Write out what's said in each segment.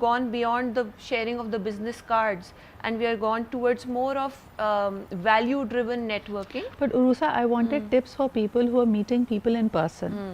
gone beyond the sharing of the business cards and we are gone towards more of value driven networking. But Urusa, I wanted tips for people who are meeting people in person.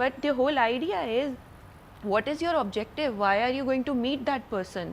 But the whole idea is, what is your objective? Why are you going to meet that person?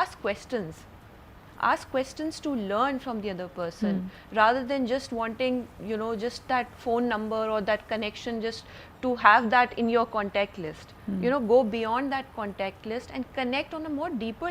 ask questions to learn from the other person, rather than just wanting just that phone number or that connection, just to have that in your contact list. Go beyond that contact list and connect on a more deeper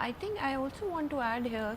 I think I also want to add here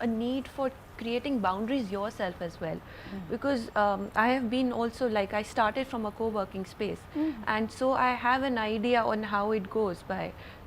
a need for creating boundaries yourself as well, because I have been also, like, I started from a co-working space, and so I have an idea on how it goes by.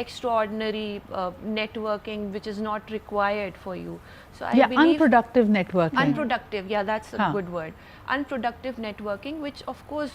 extraordinary networking which is not required for you. So I believe unproductive networking. Unproductive, yeah, that's a good word. Unproductive networking, which of course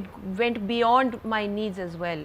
it went beyond my needs as well.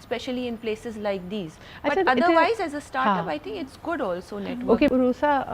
especially in places like these. But otherwise as a startup I think it's good also networking. Okay, Urusa,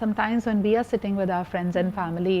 sometimes when we are sitting with our friends and family,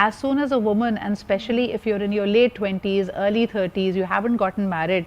As soon as a woman, and especially if you're in your late 20s, early 30s, you haven't gotten married,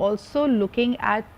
also looking at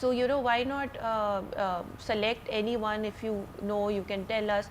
so why not select anyone if you know, you can tell us.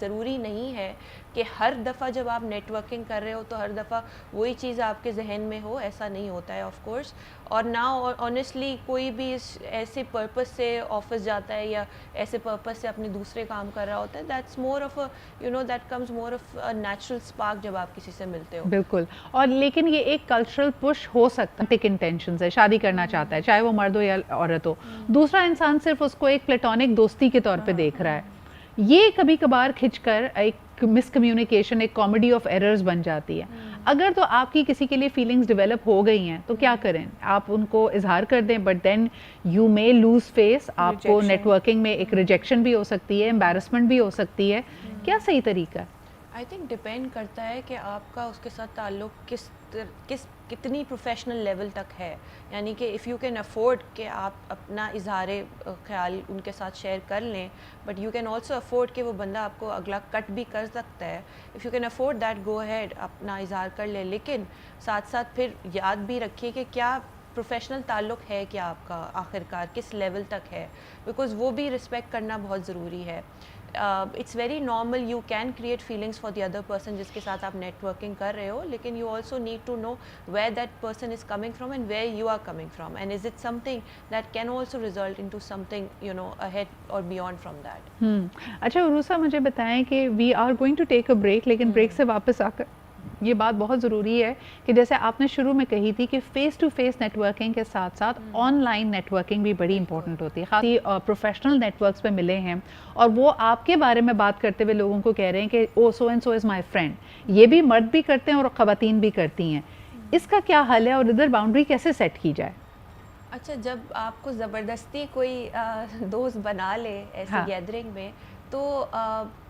ضروری نہیں ہے کہ ہر دفعہ جب آپ net working کر رہے ہو تو ہر دفعہ وہی چیز آپ کے ذہن میں ہو، ایسا نہیں ہوتا ہے آف کورس. اور نہ آنیسٹلی کوئی بھی ایسے پرپس سے آفس جاتا ہے یا ایسے پرپس سے اپنے دوسرے کام کر رہا ہوتا ہے. That's more of that comes more of natural spark جب آپ کسی سے ملتے ہو. بالکل. اور لیکن یہ ایک کلچرل پش ہو سکتا ہے، ٹک انٹینشنز ہے، شادی کرنا چاہتا ہے چاہے وہ مرد ہو یا عورت ہو، دوسرا انسان صرف اس کو ایک پلیٹونک دوستی کے طور پہ دیکھ رہا ہے. یہ کبھی کبھار کھنچ کر ایک مس کمیونیکیشن، ایک کامیڈی آف ایررز بن جاتی ہے. اگر تو آپ کی کسی کے لیے فیلنگز ڈیولپ ہو گئی ہیں تو کیا کریں؟ آپ ان کو اظہار کر دیں، but then you may lose face. آپ کو نیٹ ورکنگ میں ایک ریجیکشن بھی ہو سکتی ہے، امبیرسمنٹ بھی ہو سکتی ہے. کیا صحیح طریقہ ہے؟ آئی تھنک ڈپینڈ کرتا ہے کہ آپ کا اس کے ساتھ تعلق کتنی پروفیشنل لیول تک ہے. یعنی کہ اف یو کین افورڈ کہ آپ اپنا اظہار خیال ان کے ساتھ شیئر کر لیں، but you can also afford کہ وہ بندہ آپ کو اگلا کٹ بھی کر سکتا ہے. If you can afford that go ahead, اپنا اظہار کر لیں، لیکن ساتھ ساتھ پھر یاد بھی رکھیے کہ کیا پروفیشنل تعلق ہے کیا آپ کا آخر کار کس لیول تک ہے، بیکاز وہ بھی رسپیکٹ کرنا بہت ضروری ہے. It's very normal, you can create feelings for the other person جس کے ساتھ آپ نیٹ ورکنگ کر رہے ہو، لیکن you also need to know where that person is coming from and where you are coming from, and is it something that can also result into something ahead or beyond from that. اچھا عروسہ، مجھے بتائیں کہ we are going to take a break, لیکن break سے واپس آ کر یہ بات بہت ضروری ہے کہ جیسے آپ نے شروع میں کہی تھی کہ face to face networking کے ساتھ ساتھ آن لائن نیٹ ورکنگ بھی بڑی امپورٹنٹ ہوتی ہے. خاصی پروفیشنل نیٹ ورکس پہ ملے ہیں اور وہ آپ کے بارے میں بات کرتے ہوئے لوگوں کو کہہ رہے ہیں کہ او so and so is my friend. یہ بھی مرد بھی کرتے ہیں اور خواتین بھی کرتی ہیں. اس کا کیا حل ہے اور ادھر باؤنڈری کیسے سیٹ کی جائے؟ اچھا، جب آپ کو زبردستی کوئی دوست بنا لے ایسی گیدرنگ میں تو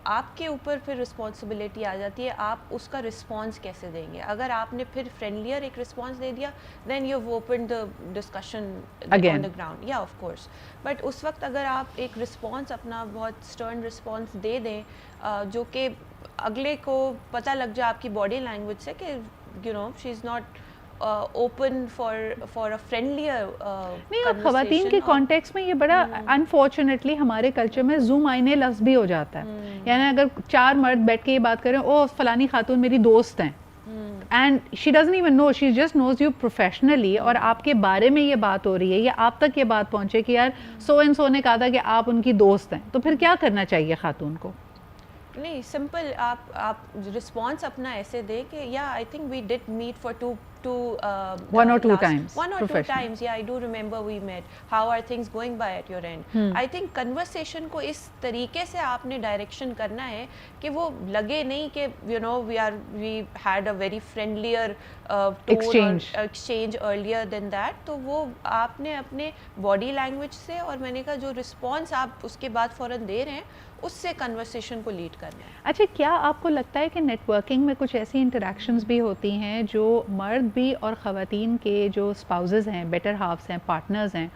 آپ کے اوپر پھر رسپانسبلٹی آ جاتی ہے، آپ اس کا رسپانس کیسے دیں گے. اگر آپ نے پھر فرینڈلیئر ایک رسپانس دے دیا then you have open the discussion on the ground, یا آف کورس. بٹ اس وقت اگر آپ ایک رسپانس اپنا بہت اسٹرن رسپانس دے دیں جو کہ اگلے کو پتہ لگ جائے آپ کی باڈی لینگویج سے کہ she is not open for a friendlier. نہیں، اور خواتین کے کانٹیکس میں یہ بڑا انفارچونیٹلی ہمارے کلچر میں زوم آئینے لفظ بھی ہو جاتا ہے. یعنی اگر 4 مرد بیٹھ کے یہ بات کریں، او فلانی خاتون میری دوست ہیں، and she doesn't even know, she just knows you professionally, اور آپ کے بارے میں یہ بات ہو رہی ہے یا آپ تک یہ بات پہنچے کہ یار سو اینڈ سو نے کہا تھا کہ آپ ان کی دوست ہیں، تو پھر کیا کرنا چاہیے خاتون کو؟ نہیں، سمپل آپ رسپانس اپنا ایسے دیں کہ یا I think we did meet for one or two times, yeah, I do remember we met. How are things going by at your end? I think conversation کو اس طریقے سے آپ نے ڈائریکشن کرنا ہے کہ وہ لگے نہیں کہ we had a very friendlier exchange earlier than that. تو وہ آپ نے اپنے باڈی لینگویج سے اور میں نے کہا جو رسپانس آپ اس کے بعد فوراً دے رہے ہیں اس سے کنورسیشن کو لیڈ کرنا ہے. اچھا، کیا آپ کو لگتا ہے کہ نیٹ ورکنگ میں کچھ ایسی انٹریکشنز بھی ہوتی ہیں جو مرد بھی اور خواتین کے جو اسپاؤزز ہیں، بیٹر ہافس ہیں، پارٹنرز ہیں،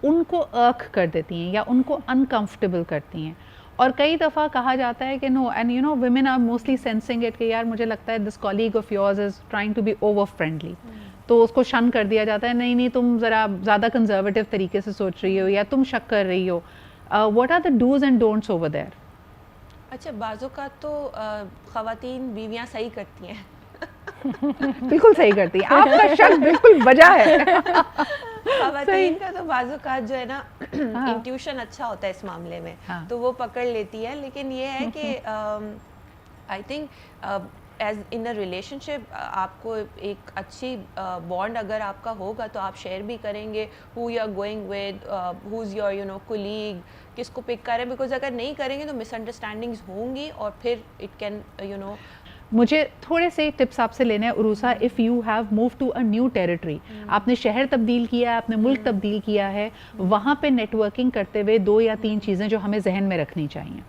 ان کو ارک کر دیتی ہیں یا ان کو انکمفرٹیبل کرتی ہیں؟ اور کئی دفعہ کہا جاتا ہے کہ no, and women are mostly sensing it کہ یار مجھے لگتا ہے this colleague of yours is trying to be over friendly, تو اس کو شن کر دیا جاتا ہے، نہیں تم ذرا زیادہ کنزرویٹو طریقے سے سوچ رہی ہو یا تم شک کر رہی ہو. What are the do's and don'ts over there? اچھا، بعض اوقات تو خواتین بیویاں صحیح کرتی ہیں. بالکل صحیح کرتی ہیں، آپ کا شک بالکل بجا ہے. خواتین کا تو بعض اوقات جو ہے نا انٹیوشن اچھا ہوتا ہے اس معاملے میں، تو وہ پکڑ لیتی ہے. لیکن یہ ہے کہ I think as in a relationship آپ کو ایک اچھی بانڈ اگر آپ کا ہوگا تو آپ شیئر بھی کریں گے who you are going with, who is your colleague, کس کو پک کریں. بیکاز اگر نہیں کریں گے تو مس انڈرسٹینڈنگز ہوں گی اور پھر اٹ کین مجھے تھوڑے سے ٹپس آپ سے لینے ہیں Aroosa. If you have move to a new territory, آپ نے شہر تبدیل کیا ہے، آپ نے ملک تبدیل کیا ہے، وہاں پہ نیٹ ورکنگ کرتے ہوئے 2 یا 3 چیزیں جو ہمیں ذہن میں رکھنی چاہیے.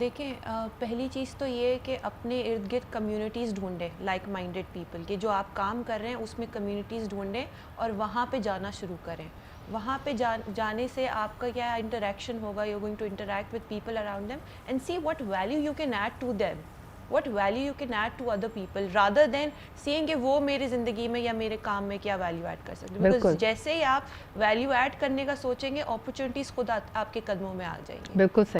دیکھیں، پہلی چیز تو یہ کہ اپنے ارد گرد کمیونٹیز ڈھونڈیں، لائک مائنڈیڈ پیپل کہ جو آپ کام کر رہے ہیں اس میں کمیونٹیز ڈھونڈیں اور وہاں پہ جانا شروع کریں. وہاں پہ جانے سے آپ کا کیا انٹریکشن ہوگا، you going to interact with people around them and see what value you can add to them. what value you can add to other people rather than seeing کہ وہ میری زندگی میں یا میرے کام میں کیا ویلیو ایڈ کر سکتے ہیں. بالکل. Because جیسے ہی آپ ویلیو ایڈ کرنے کا سوچیں گے اپرچونیٹیز خود آپ کے قدموں میں آ جائیں گے. بالکل صحیح.